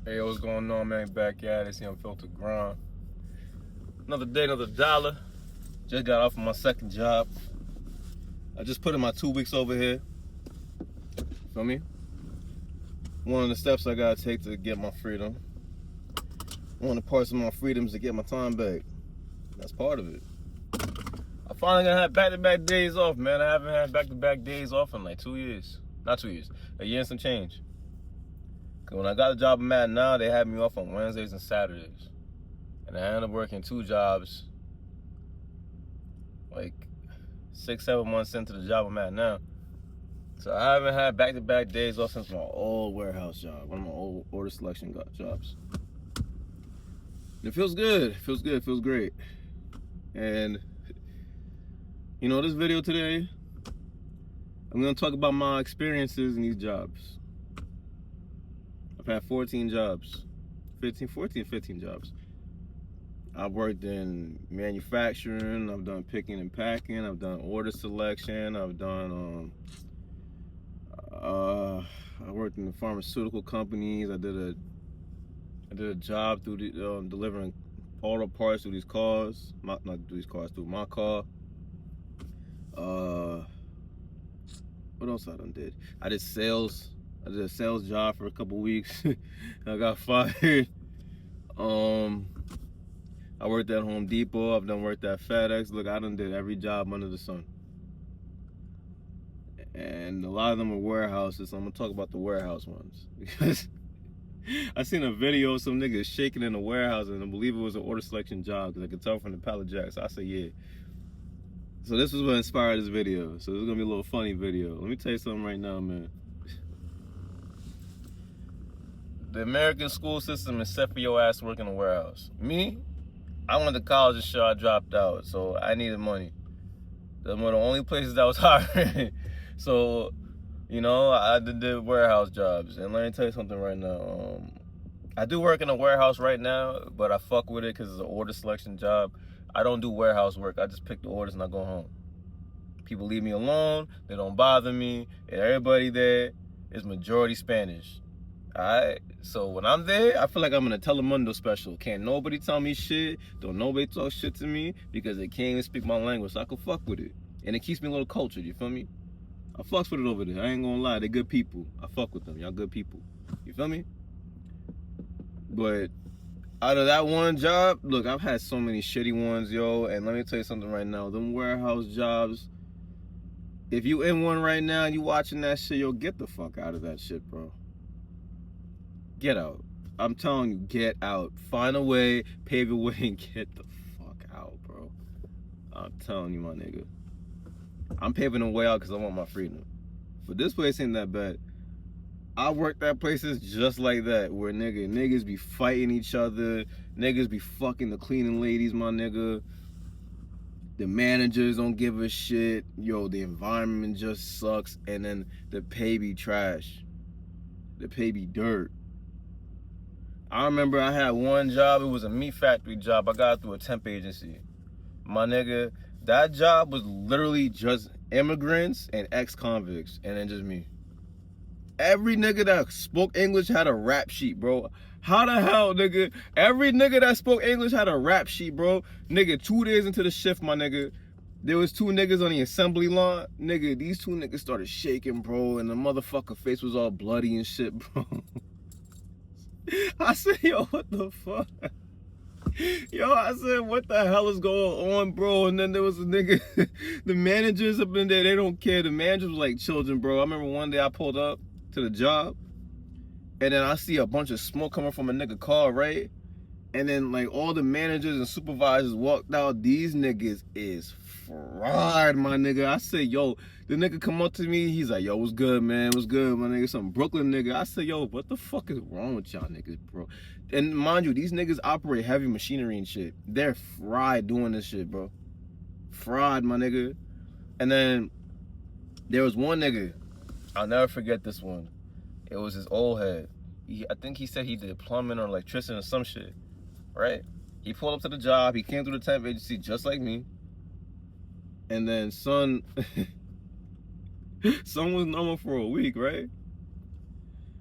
Hey, what's going on, man? Back at it. See, Unfiltered Grind. Another day, another dollar. Just got off of my second job. I just put in my 2 weeks over here. Feel me? One of the steps I gotta take to get my freedom. One of the parts of my freedom is to get my time back. That's part of it. I finally gonna have back-to-back days off, man. I haven't had back-to-back days off in like 2 years. Not 2 years. A year and some change. Cause when I got the job I'm at now, they had me off on Wednesdays and Saturdays. And I ended up working 2 jobs like 6-7 months into the job I'm at now. So I haven't had back-to-back days off since my old warehouse job, one of my old order selection jobs. And it feels good. It feels good. It feels great. And you know, this video today, I'm gonna talk about my experiences in these jobs. I've had 14 jobs, 15 jobs. I've worked in manufacturing, I've done picking and packing, I've done order selection, I've done, I worked in the pharmaceutical companies. I did a job through the, delivering auto parts through these cars, not through these cars, through my car. What else I done did? I did sales. I did a sales job for a couple weeks. I got fired. I worked at Home Depot. I've done worked at FedEx. Look, I done did every job under the sun. And a lot of them are warehouses, so I'm gonna talk about the warehouse ones. Because I seen a video of some niggas shaking in a warehouse, and I believe it was an order selection job, because I could tell from the pallet jack. So I said, yeah. So this was what inspired this video. So this is gonna be a little funny video. Let me tell you something right now, man. The American school system is set for your ass to work in a warehouse. Me, I went to college and shit, I dropped out, so I needed money. Those were the only places that was hiring. So, you know, I did the warehouse jobs. And let me tell you something right now. I do work in a warehouse right now, but I fuck with it because it's an order selection job. I don't do warehouse work. I just pick the orders and I go home. People leave me alone. They don't bother me. And everybody there is majority Spanish. Alright? So when I'm there, I feel like I'm in a Telemundo special. Can't nobody tell me shit. Don't nobody talk shit to me because they can't even speak my language. So I can fuck with it. And it keeps me a little cultured, you feel me? I fucks with it over there. I ain't gonna lie. They're good people. I fuck with them. Y'all good people. You feel me? But out of that one job, look, I've had so many shitty ones, yo. And let me tell you something right now. Them warehouse jobs, if you in one right now and you watching that shit, yo, get the fuck out of that shit, bro. Get out. I'm telling you, get out. Find a way, pave your way, and get the fuck out, bro. I'm telling you, my nigga. I'm paving the way out because I want my freedom. But this place ain't that bad. I worked at places just like that, where niggas be fighting each other, niggas be fucking the cleaning ladies, my nigga. The managers don't give a shit. Yo, the environment just sucks, and then the pay be trash. The pay be dirt. I remember I had one job, it was a meat factory job. I got through a temp agency. My nigga, that job was literally just immigrants and ex-convicts, and then just me. Every nigga that spoke English had a rap sheet, bro. How the hell, nigga? Every nigga that spoke English had a rap sheet, bro. Nigga, 2 days into the shift, my nigga, there was 2 niggas on the assembly line. Nigga, these 2 niggas started shaking, bro, and the motherfucker face was all bloody and shit, bro. I said, yo, what the fuck? Yo, I said, what the hell is going on, bro? And then there was a nigga, the managers up in there, they don't care. The managers was like children, bro. I remember one day I pulled up to the job, and then I see a bunch of smoke coming from a nigga car, right? And then like all the managers and supervisors walked out. These niggas is fried, my nigga. I said, yo, the nigga come up to me, he's like, yo, what's good, man? What's good, my nigga? Some Brooklyn nigga. I said, yo, what the fuck is wrong with y'all niggas, bro? And mind you, these niggas operate heavy machinery and shit. They're fried doing this shit, bro. Fried, my nigga. And then there was one nigga, I'll never forget this one. It was his old head. I think he said he did plumbing or electrician or some shit, right? He pulled up to the job. He came through the temp agency just like me. And then son was normal for a week, right?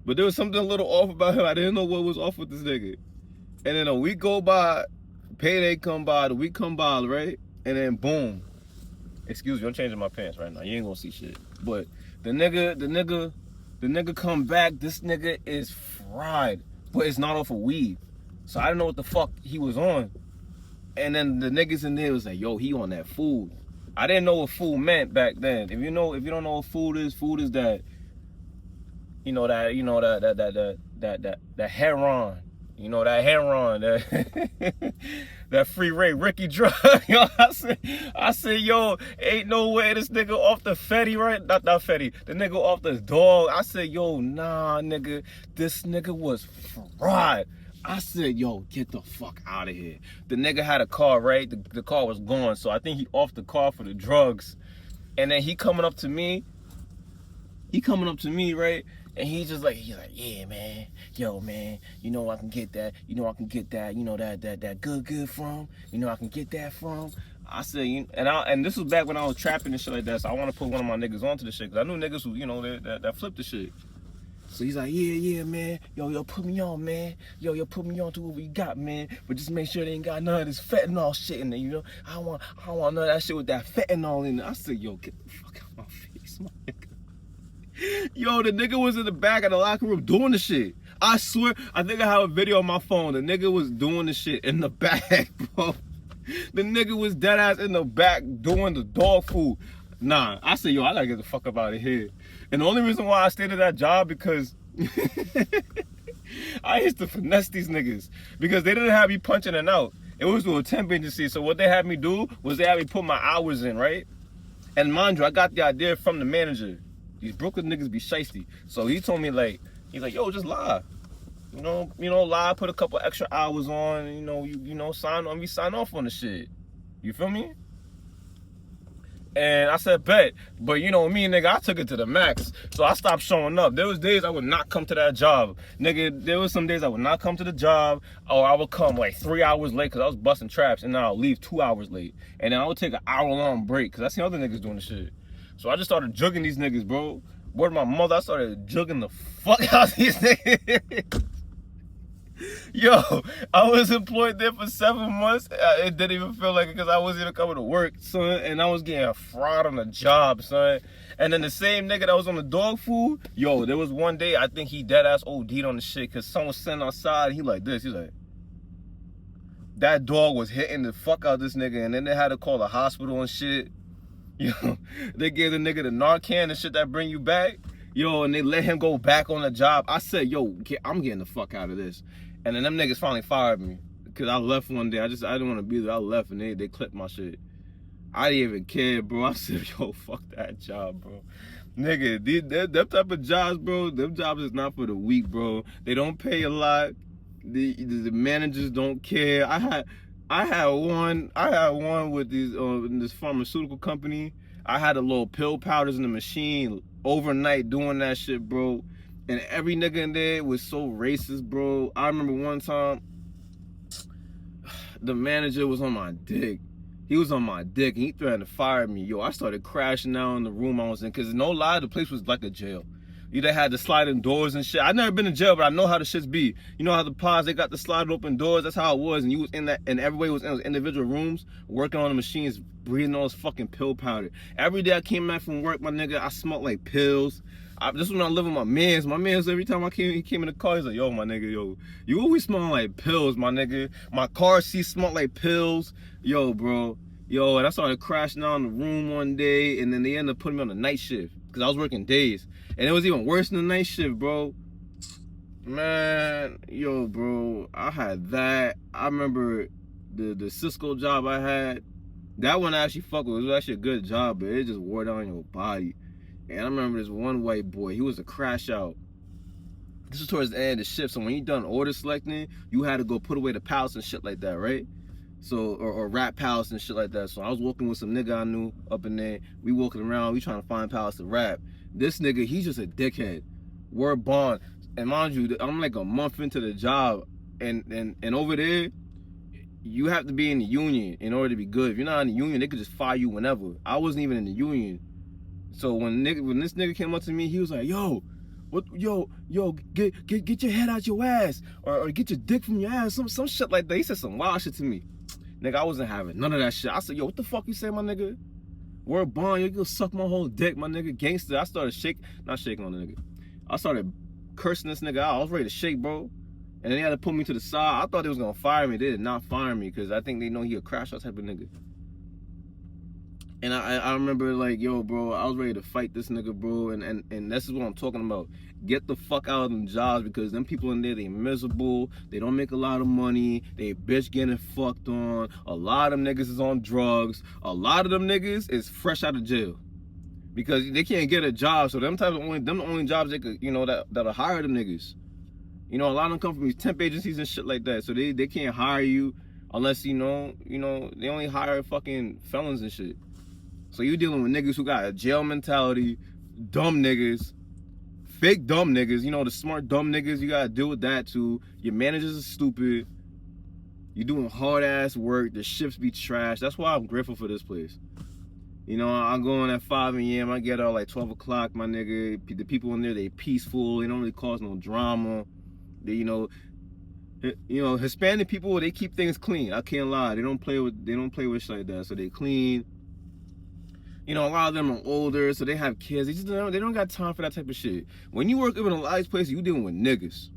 But there was something a little off about him. I didn't know what was off with this nigga. And then a week go by, payday come by, the week come by, right? And then boom. Excuse me, I'm changing my pants right now. You ain't gonna see shit. But the nigga come back. This nigga is fried, but it's not off of weed. So I didn't know what the fuck he was on. And then the niggas in there was like, yo, he on that food. I didn't know what food meant back then. If you don't know what food is that, that heroin. You know, that heroin, that free Ray Ricky drug. Yo, I said, yo, ain't no way this nigga off the Fetty, right? Not Fetty, the nigga off the dog. I said, yo, nah, nigga, this nigga was fried. I said, yo, get the fuck out of here. The nigga had a car, right? The car was gone, so I think he off the car for the drugs. And then he coming up to me, right? And he's like, yeah, man, yo, man, you know I can get that, that good from, I can get that from. I said, and this was back when I was trapping and shit like that, so I want to put one of my niggas onto the shit, because I knew niggas who, that flipped the shit. So he's like, yeah, man, yo, put me on, man, yo, put me on to what we got, man, but just make sure they ain't got none of this fentanyl shit in there, I don't want none of that shit with that fentanyl in it. I said, yo, get the fuck out my face, my nigga. Yo, the nigga was in the back of the locker room doing the shit. I swear, I think I have a video on my phone. The nigga was doing the shit in the back, bro. The nigga was dead ass in the back doing the dog food. Nah, I said, yo, I gotta get the fuck up out of here. And the only reason why I stayed at that job because I used to finesse these niggas because they didn't have me punching it out. It was through a temp agency. So what they had me do was they had me put my hours in, right? And mind you, I got the idea from the manager. These Brooklyn niggas be shiesty. So he told me he's like, yo, just lie. Lie, put a couple extra hours on, we sign off on the shit. You feel me? And I said, bet. But me, nigga, I took it to the max. So I stopped showing up. There was days I would not come to that job. Nigga, there was some days I would not come to the job, or I would come 3 hours late because I was busting traps, and then I'll leave 2 hours late. And then I would take an hour-long break because I seen other niggas doing the shit. So I just started jugging these niggas, bro. Word to my mother, I started jugging the fuck out of these niggas. Yo, I was employed there for 7 months. It didn't even feel like it because I wasn't even coming to work, son. And I was getting fraud on the job, son. And then the same nigga that was on the dog food, yo, there was one day I think he dead ass OD'd on the shit because someone was sitting outside. And he like this. He's like, that dog was hitting the fuck out of this nigga. And then they had to call the hospital and shit. Yo, they gave the nigga the Narcan and shit that bring you back. Yo, and they let him go back on the job. I said, yo, I'm getting the fuck out of this. And then them niggas finally fired me. Because I left one day. I didn't want to be there. I left and they clipped my shit. I didn't even care, bro. I said, yo, fuck that job, bro. Nigga, them type of jobs, bro, them jobs is not for the weak, bro. They don't pay a lot. The managers don't care. I had one with this pharmaceutical company. I had a little pill powders in the machine overnight doing that shit, bro. And every nigga in there was so racist, bro. I remember one time, the manager was on my dick. He was on my dick and he threatened to fire me. Yo, I started crashing out in the room I was in. Cause no lie, the place was like a jail. They had the sliding doors and shit. I've never been in jail, but I know how the shits be. You know how the pods, they got the sliding open doors? That's how it was. And you was in that, and everybody was in those individual rooms, working on the machines, breathing all this fucking pill powder. Every day I came back from work, my nigga, I smelled like pills. This when I live with my mans. My mans, every time he came in the car, he's like, yo, my nigga, yo, you always smell like pills, my nigga. My car seat smelled like pills. Yo, bro. Yo, and I started crashing out in the room one day, and then they ended up putting me on the night shift, because I was working days. And it was even worse than the night shift, bro. Man, yo, bro, I had that. I remember the Cisco job I had. That one I actually fucked with. It was actually a good job, but it just wore down your body. And I remember this one white boy. He was a crash out. This was towards the end of the shift. So when you done order selecting, you had to go put away the pallets and shit like that, right? So, or wrap pallets and shit like that. So I was walking with some nigga I knew up in there. We walking around. We trying to find pallets to wrap. This nigga, he's just a dickhead. Word bond. And mind you, I'm like a month into the job. And over there, you have to be in the union in order to be good. If you're not in the union, they could just fire you whenever. I wasn't even in the union. So when this nigga came up to me, he was like, yo, What, yo, get your head out your ass, or get your dick from your ass, some shit like that. He said some wild shit to me. Nigga, I wasn't having none of that shit. I said, yo, what the fuck you say, my nigga? Word bond, you gonna suck my whole dick, my nigga. Gangster. I started not shaking on the nigga. I started cursing this nigga out. I was ready to shake, bro. And then they had to put me to the side. I thought they was gonna fire me. They did not fire me because I think they know he a crash out type of nigga. And I remember like, yo, bro, I was ready to fight this nigga, bro. And this is what I'm talking about. Get the fuck out of them jobs, because them people in there, they miserable. They don't make a lot of money. They bitch getting fucked on. A lot of them niggas is on drugs. A lot of them niggas is fresh out of jail because they can't get a job. So them the only jobs they could, you know, that'll hire them niggas. You know, a lot of them come from these temp agencies and shit like that. So they can't hire you unless, you know, they only hire fucking felons and shit. So you dealing with niggas who got a jail mentality, dumb niggas, fake dumb niggas, you know, the smart dumb niggas, you gotta deal with that too. Your managers are stupid. You doing hard ass work, the shifts be trash. That's why I'm grateful for this place. You know, I go in at 5 a.m., I get out like 12 o'clock, my nigga. The people in there, they peaceful, they don't really cause no drama. They, you know, Hispanic people, they keep things clean. I can't lie. They don't play with shit like that. So they clean. You know, a lot of them are older, so they have kids. They don't got time for that type of shit. When you work in a lot of these places, you dealing with niggas.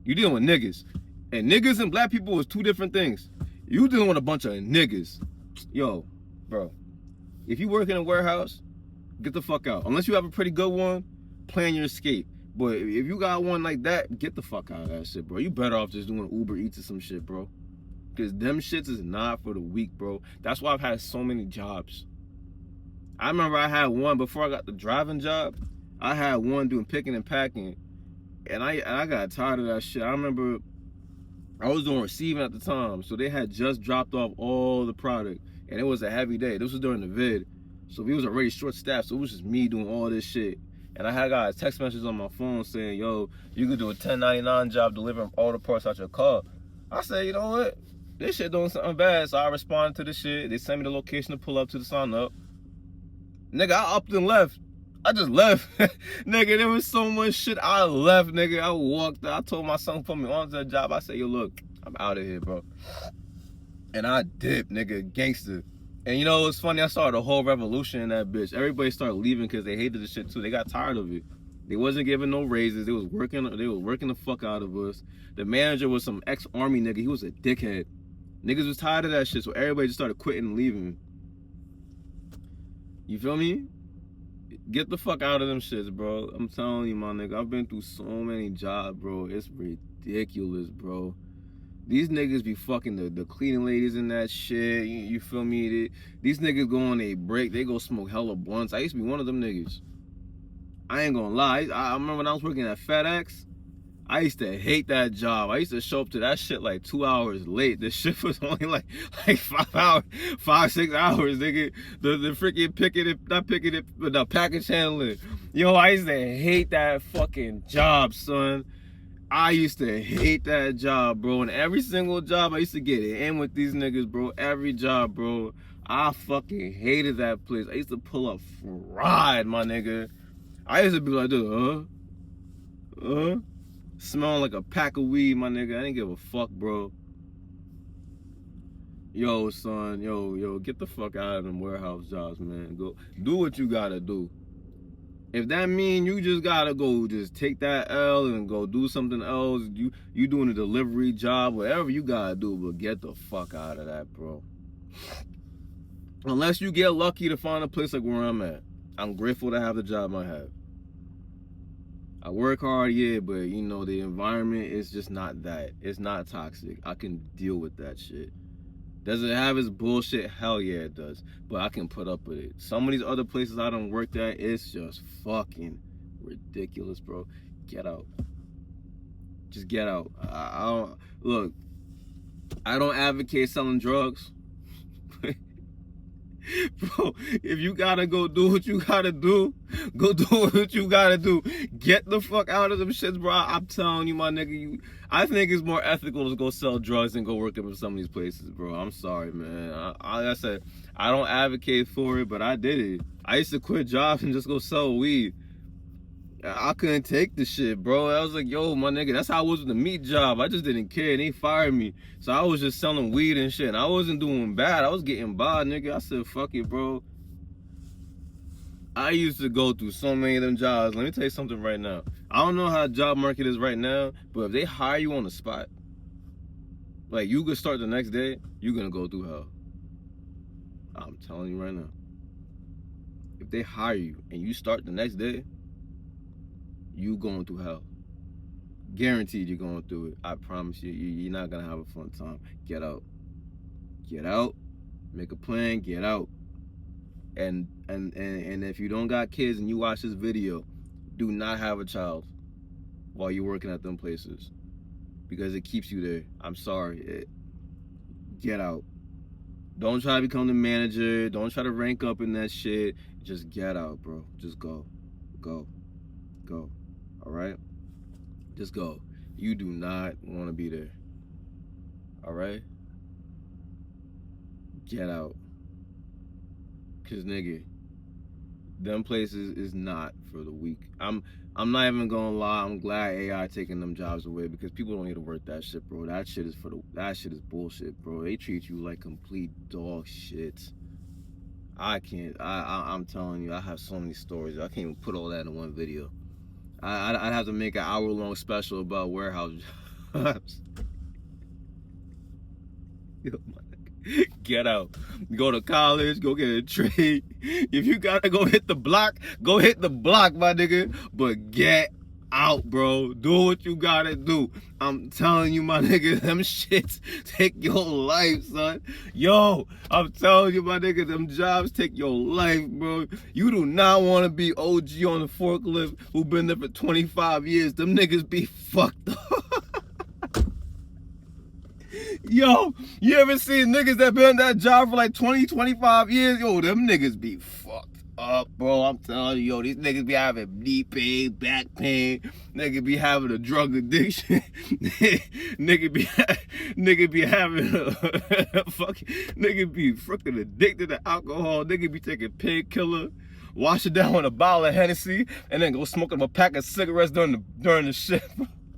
You dealing with niggas. And niggas and black people is two different things. You dealing with a bunch of niggas. Yo, bro, if you work in a warehouse, get the fuck out. Unless you have a pretty good one, plan your escape. But if you got one like that, get the fuck out of that shit, bro. You better off just doing Uber Eats or some shit, bro. Because them shits is not for the weak, bro. That's why I've had so many jobs. I remember I had one before I got the driving job. I had one doing picking and packing, and I got tired of that shit. I remember I was doing receiving at the time, so they had just dropped off all the product, and it was a heavy day. This was during the vid, so we was already short staffed, so it was just me doing all this shit. And I had got a text message on my phone saying, yo, you could do a 1099 job delivering all the parts out your car. I said, you know what? This shit doing something bad, so I responded to the shit. They sent me the location to pull up to the sign up. Nigga, I upped and left. I just left. Nigga, there was so much shit. I left, nigga. I walked. I told my son to put me onto the job. I said, yo, look, I'm out of here, bro. And I dipped, nigga, gangster. And you know, it's funny, I started a whole revolution in that bitch. Everybody started leaving because they hated the shit too. They got tired of it. They wasn't giving no raises. They was working the fuck out of us. The manager was some ex-army nigga. He was a dickhead. Niggas was tired of that shit, so everybody just started quitting and leaving. You feel me? Get the fuck out of them shits, bro. I'm telling you, my nigga. I've been through so many jobs, bro. It's ridiculous, bro. These niggas be fucking the cleaning ladies and that shit. You feel me? These niggas go on a break. They go smoke hella blunts. I used to be one of them niggas. I ain't gonna lie. I remember when I was working at FedEx. I used to hate that job. I used to show up to that shit like 2 hours late. The shift was only like 5 hours, 5-6 hours, nigga. The freaking the package handling. Yo, I used to hate that fucking job, son. I used to hate that job, bro. And every single job, I used to get in with these niggas, bro. Every job, bro. I fucking hated that place. I used to pull up fried, my nigga. I used to be like this, smelling like a pack of weed, my nigga. I didn't give a fuck, bro. Yo, son, yo, get the fuck out of them warehouse jobs, man. Go do what you gotta do. If that mean you just gotta go just take that L and go do something else, you doing a delivery job, whatever you gotta do, but get the fuck out of that, bro. Unless you get lucky to find a place like where I'm at. I'm grateful to have the job I have. I work hard, yeah, but you know, the environment is just not that. It's not toxic. I can deal with that shit. Does it have its bullshit? Hell yeah, it does. But I can put up with it. Some of these other places I done worked at, it's just fucking ridiculous, bro. Get out. Just get out. Look, I don't advocate selling drugs. Bro, if you gotta go do what you gotta do, go do what you gotta do. Get the fuck out of them shits, bro. I'm telling you, my nigga, I think it's more ethical to go sell drugs than go work in some of these places, bro. I'm sorry, man. Like I said, I don't advocate for it, but I did it. I used to quit jobs and just go sell weed. I couldn't take the shit, bro. I was like, yo, my nigga, that's how I was with the meat job. I just didn't care. They fired me. So I was just selling weed and shit. And I wasn't doing bad. I was getting by, nigga. I said, fuck it, bro. I used to go through so many of them jobs. Let me tell you something right now. I don't know how the job market is right now, but if they hire you on the spot, like you could start the next day, you're gonna go through hell. I'm telling you right now. If they hire you and you start the next day, you going through hell. Guaranteed you're going through it. I promise you, you're not gonna have a fun time. Get out. Get out. Make a plan, get out. And if you don't got kids and you watch this video, do not have a child while you're working at them places, because it keeps you there. I'm sorry. Get out. Don't try to become the manager. Don't try to rank up in that shit. Just get out, bro. Just go. Go. Go. All right? Just go. You do not want to be there. All right? Get out. Cause nigga, them places is not for the weak. I'm not even gonna lie. I'm glad AI taking them jobs away, because people don't need to work that shit, bro. That shit is bullshit, bro. They treat you like complete dog shit. I can't. I'm telling you, I have so many stories. I can't even put all that in one video. I'd have to make an hour-long special about warehouse jobs. Yo, get out. Go to college, go get a trade. If you gotta go hit the block, go hit the block, my nigga. But get out, bro. Do what you gotta do. I'm telling you, my nigga, them shits take your life, son. Yo, I'm telling you, my nigga, them jobs take your life, bro. You do not want to be OG on the forklift who been there for 25 years. Them niggas be fucked up. Yo, you ever seen niggas that been in that job for like 20, 25 years? Yo, them niggas be fucked up, bro. I'm telling you, yo, these niggas be having knee pain, back pain. Nigga be having a drug addiction. nigga be having a fucking, nigga be freaking addicted to alcohol. Nigga be taking painkiller, wash it down with a bottle of Hennessy, and then go smoking a pack of cigarettes during the shift.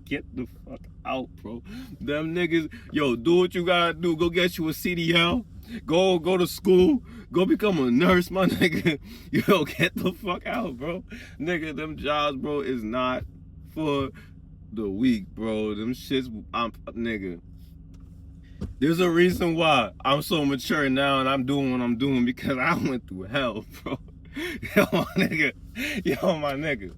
Get the fuck out, bro. Them niggas, yo, do what you gotta do. Go get you a CDL. Go to school. Go become a nurse, my nigga. Yo, get the fuck out, bro. Nigga, them jobs, bro, is not for the weak, bro. Them shits, nigga. There's a reason why I'm so mature now and I'm doing what I'm doing, because I went through hell, bro. Yo, my nigga.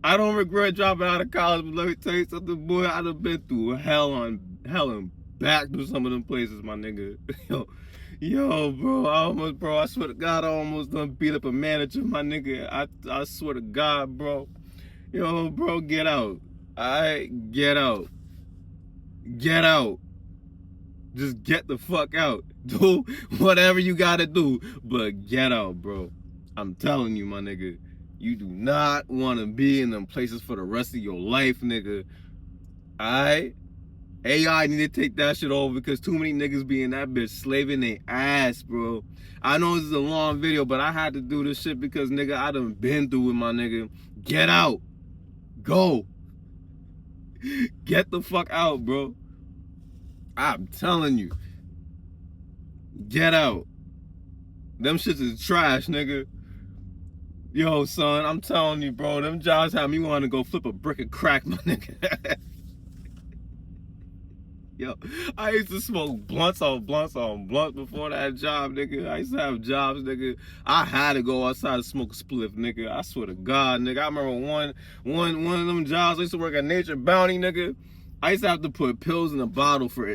I don't regret dropping out of college, but let me tell you something, boy. I'd have been through hell and back through some of them places, my nigga. Yo, bro, I swear to God, I almost done beat up a manager, my nigga. I swear to God, bro. Yo, bro, get out. Alright, get out. Get out. Just get the fuck out. Do whatever you gotta do, but get out, bro. I'm telling you, my nigga. You do not want to be in them places for the rest of your life, nigga. Alright? AI need to take that shit over, because too many niggas be in that bitch slaving their ass, bro. I know this is a long video, but I had to do this shit because, nigga, I done been through it, my nigga. Get out. Go. Get the fuck out, bro. I'm telling you. Get out. Them shits is trash, nigga. Yo, son, I'm telling you, bro, them jobs have me want to go flip a brick of crack, my nigga. Yo, I used to smoke blunts on blunts before that job, nigga. I used to have jobs, nigga. I had to go outside and smoke a spliff, nigga. I swear to God, nigga. I remember one of them jobs. I used to work at Nature Bounty, nigga. I used to have to put pills in a bottle for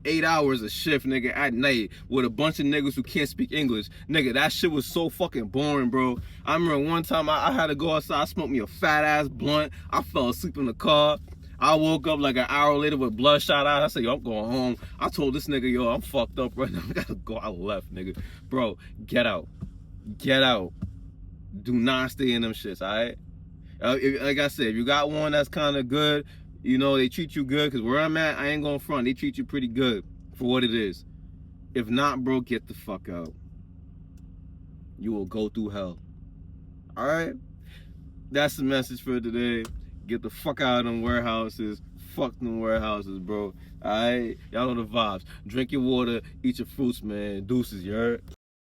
8 hours a shift, nigga, at night with a bunch of niggas who can't speak English. Nigga, that shit was so fucking boring, bro. I remember one time I had to go outside, I smoked me a fat ass blunt. I fell asleep in the car. I woke up like an hour later with bloodshot eyes. I said, yo, I'm going home. I told this nigga, yo, I'm fucked up right now. I gotta go. I left, nigga. Bro, get out. Get out. Do not stay in them shits, all right? Like I said, if you got one that's kind of good, you know, they treat you good, because where I'm at, I ain't gonna front. They treat you pretty good for what it is. If not, bro, get the fuck out. You will go through hell. All right? that's the message for today. Get the fuck out of them warehouses. Fuck them warehouses, bro. Alright? Y'all know the vibes. Drink your water, eat your fruits, man. Deuces, you heard?